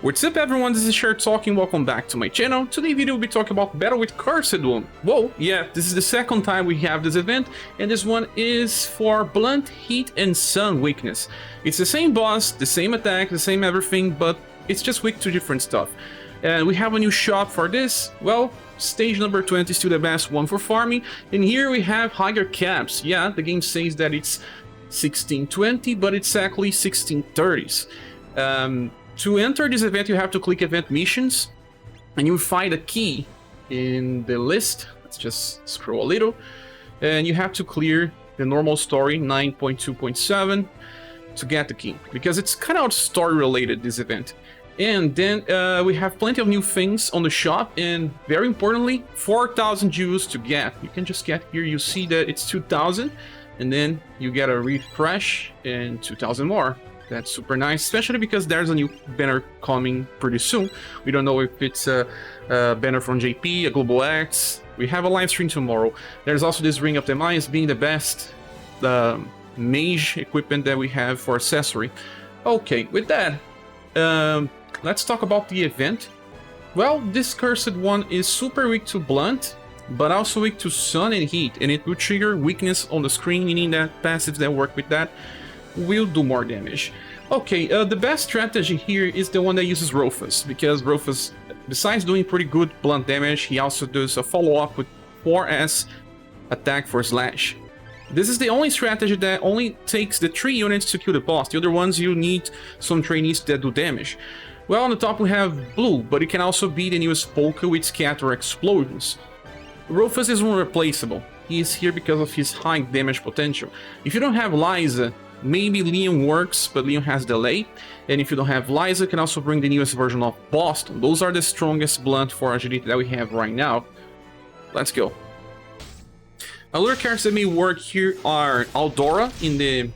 What's up everyone, this is Schirach talking, welcome back to my channel. Today video we'll be talking about Battle with Cursed One. Whoa, yeah, this is the second time we have this event, and this one is for Blunt, Heat and Sun weakness. It's the same boss, the same attack, the same everything, but it's just weak to different stuff. And we have a new shop for this. Well, stage number 20 is still the best one for farming, and here we have higher caps. Yeah, the game says that it's 1620, but it's actually 1630s. To enter this event, you have to click event missions, and you'll find a key in the list. Let's just scroll a little, and you have to clear the normal story 9.2.7 to get the key, because it's kind of story related, this event. And then we have plenty of new things on the shop, and very importantly, 4,000 jewels to get. You can just get here, you see that it's 2,000, and then you get a refresh and 2,000 more. That's super nice, especially because there's a new banner coming pretty soon. We don't know if it's a banner from JP, a Global X. We have a live stream tomorrow. There's also this Ring of the Mayas being the best mage equipment that we have for accessory. Okay, with that, let's talk about the event. Well, this Cursed One is super weak to Blunt, but also weak to Sun and Heat, and it will trigger weakness on the screen, meaning that passives that work with that will do more damage. Okay, the best strategy here is the one that uses Roufas, because Roufas, besides doing pretty good blunt damage, he also does a follow-up with 4S attack for slash. This is the only strategy that only takes the 3 units to kill the boss. The other ones you need some trainees that do damage. Well, on the top we have Blue, but it can also beat and use Polka with scatter explosions. Roufas is unreplaceable. He is here because of his high damage potential. If you don't have Lyza, maybe Leon works, but Leon has delay. And if you don't have Lyza, you can also bring the newest version of Boston. Those are the strongest blunt for agility that we have right now. Let's go. Other characters that may work here are Aldorra in the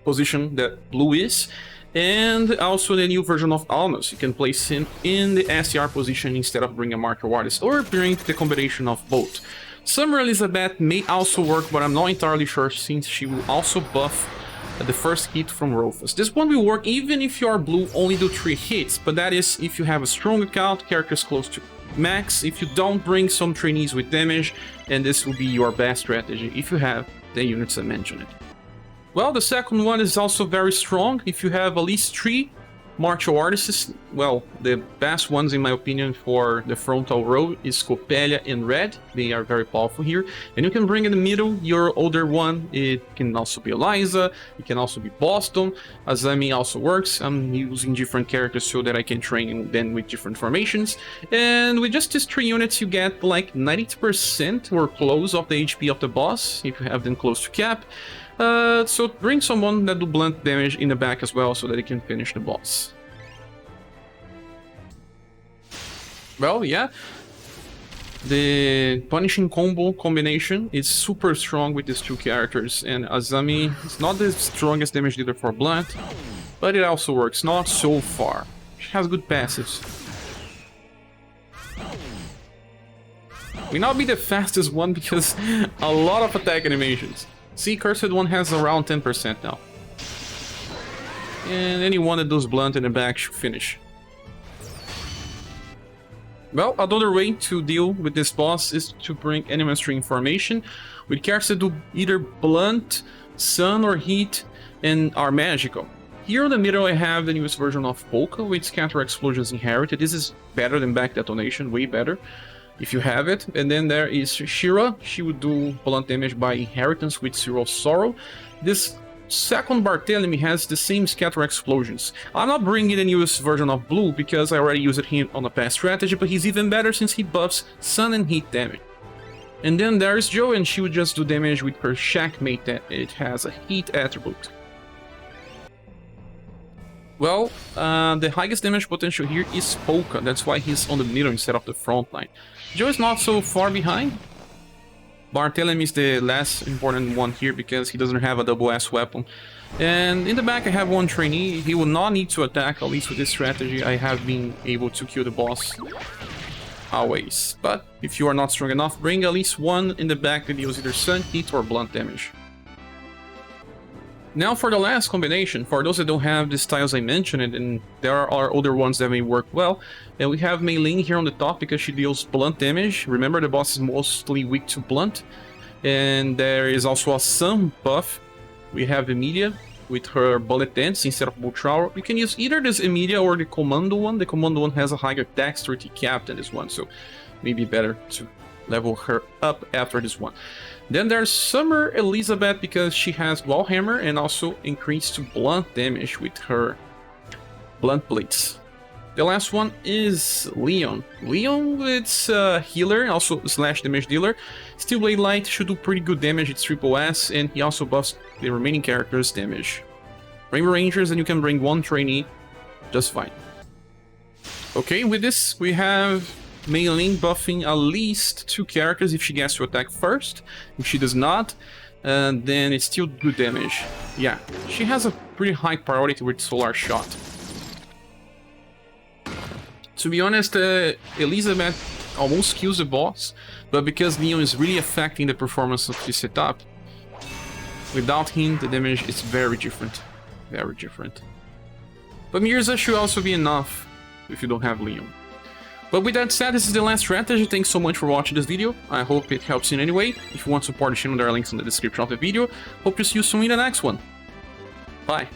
position that Blue is, and also the new version of Aunus. You can place him in the SCR position instead of bringing a marker artist, or bring the combination of both. Summer Elizabeth may also work, but I'm not entirely sure, since she will also buff the first hit from Roufas. This one will work even if you are Blue, only do 3 hits, but that is if you have a strong account, characters close to max, if you don't bring some trainees with damage, and this will be your best strategy if you have the units I mentioned. Well, the second one is also very strong. If you have at least 3 martial artists, well, the best ones in my opinion for the frontal row is Coppelia and Red. They are very powerful here, and you can bring in the middle your older one. It can also be Lyza, it can also be Boston. Azami also works. I'm using different characters so that I can train them with different formations, and with just these 3 units you get like 90% or close of the HP of the boss if you have them close to cap. So bring someone that do blunt damage in the back as well, so that they can finish the boss. Well, yeah, the punishing combo combination is super strong with these 2 characters, and Azami is not the strongest damage dealer for blunt, but it also works, not so far. She has good passives. Will not be the fastest one because a lot of attack animations. See, Cursed One has around 10% now. And anyone that does blunt in the back should finish. Well, another way to deal with this boss is to bring Anima string formation with characters that do either blunt, sun or heat, and are magical. Here in the middle I have the newest version of Polka with scatter explosions inherited. This is better than back detonation, way better, if you have it. And then there is Schirach. She would do blunt damage by inheritance with Zero Sorrow. This second Barthélemy has the same scatter explosions. I'm not bringing the newest version of Blue because I already used him on a past strategy, but he's even better since he buffs sun and heat damage. And then there's Jo, and she would just do damage with her Shackmate that it has a heat attribute. Well, the highest damage potential here is Polka. That's why he's on the middle instead of the front line. Jo is not so far behind. Barthélemy is the less important one here because he doesn't have a double S weapon. And in the back I have one trainee. He will not need to attack, at least with this strategy. I have been able to kill the boss always. But if you are not strong enough, bring at least one in the back that deals either sun, heat or blunt damage. Now for the last combination, for those that don't have the styles I mentioned, and there are other ones that may work well, and we have Mei-Ling here on the top because she deals blunt damage. Remember, the boss is mostly weak to blunt. And there is also a sun buff. We have Emelia with her bullet dance instead of bow trowel. You can use either this Emelia or the commando one. The commando one has a higher dexterity cap than this one, so maybe better to level her up after this one. Then there's Summer Elizabeth because she has wall hammer and also increased blunt damage with her blunt blades. The last one is Leon. Leon, it's healer, also slash damage dealer. Steel Blade Light should do pretty good damage, it's triple S, and he also buffs the remaining characters' damage. Rainbow Rangers, and you can bring one trainee just fine. Okay, with this we have Mei-Ling buffing at least 2 characters if she gets to attack first. If she does not, then it's still good damage. Yeah, she has a pretty high priority with Solar Shot. To be honest, Elizabeth almost kills the boss, but because Leon is really affecting the performance of this setup, without him the damage is very different. Very different. But Mirza should also be enough if you don't have Leon. But with that said, this is the last strategy. Thanks so much for watching this video. I hope it helps you in any way. If you want to support the channel, there are links in the description of the video. Hope to see you soon in the next one. Bye.